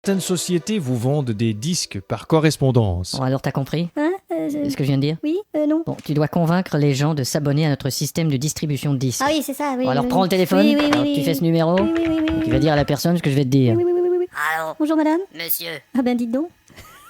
Certaines sociétés vous vendent des disques par correspondance. Bon, alors t'as compris Hein ce que je viens de dire? Oui, non. Bon, tu dois convaincre les gens de s'abonner à notre système de distribution de disques. Ah oui, c'est ça, oui. Bon, alors oui, prends oui. le téléphone, Oui, oui, oui, alors oui, tu oui. fais ce numéro, Oui, oui, oui, oui, et oui, tu vas dire à la personne ce que je vais te dire. oui, oui, oui, oui, oui. Allô, Bonjour madame. monsieur. Ah ben dites donc.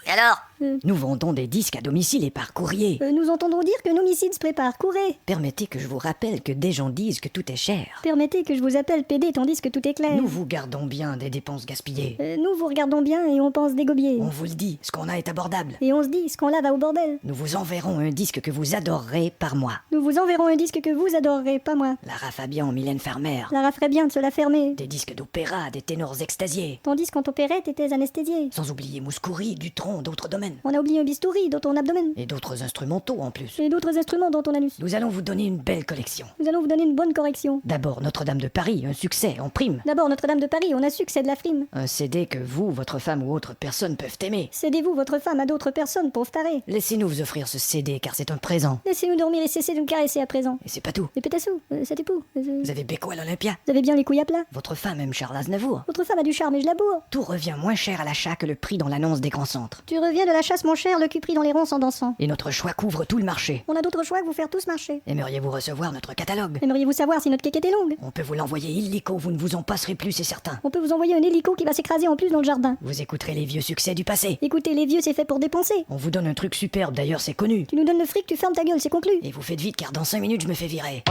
Et alors Nous vendons des disques à domicile et par courrier. Nous entendons dire que l'homicide se prépare. Courez. Permettez que je vous rappelle que des gens disent que tout est cher. Permettez que je vous appelle PD tandis que tout est clair. Nous vous gardons bien des dépenses gaspillées. Nous vous regardons bien et on pense dégobier. On vous le dit, ce qu'on a est abordable. Et on se dit, ce qu'on lave va au bordel. Nous vous enverrons un disque que vous adorerez par mois. Nous vous enverrons un disque que vous adorerez, pas moi. Lara Fabian, Mylène Farmer. Lara ferait bien de se la fermer. Des disques d'opéra, des ténors extasiés. Tandis qu'en opérette était anesthésié. Sans oublier Mouskouri, Dutronc, d'autres domaines. On a oublié un bistouri dans ton abdomen. Et d'autres instrumentaux en plus. Et d'autres instruments dans ton anus. Nous allons vous donner une belle collection. Nous allons vous donner une bonne correction. D'abord Notre-Dame de Paris, un succès en prime. D'abord Notre-Dame de Paris, on a su que c'est de la frime. Un CD que vous, votre femme ou autre personne peuvent aimer. Cédez-vous votre femme à d'autres personnes, pauvre taré. Laissez-nous vous offrir ce CD car c'est un présent. Laissez-nous dormir et cessez de nous caresser à présent. Et c'est pas tout. Et pétassou, cet époux. Vous avez Beko à l'Olympia. Vous avez bien les couilles à plat. Votre femme aime Charles Aznavour. Votre femme a du charme et je la bourre. Tout revient moins cher à l'achat que le prix dans l'annonce des grands centres. Tu reviens de la chasse mon cher, le cul pris dans les ronces en dansant. Et notre choix couvre tout le marché. On a d'autres choix que vous faire tous marcher. Aimeriez-vous recevoir notre catalogue? Aimeriez-vous savoir si notre quéquette est longue? On peut vous l'envoyer illico, vous ne vous en passerez plus, c'est certain. On peut vous envoyer un hélico qui va s'écraser en plus dans le jardin. Vous écouterez les vieux succès du passé. Écoutez, les vieux, c'est fait pour dépenser. On vous donne un truc superbe, d'ailleurs c'est connu. Tu nous donnes le fric, tu fermes ta gueule, c'est conclu. Et vous faites vite car dans 5 minutes je me fais virer.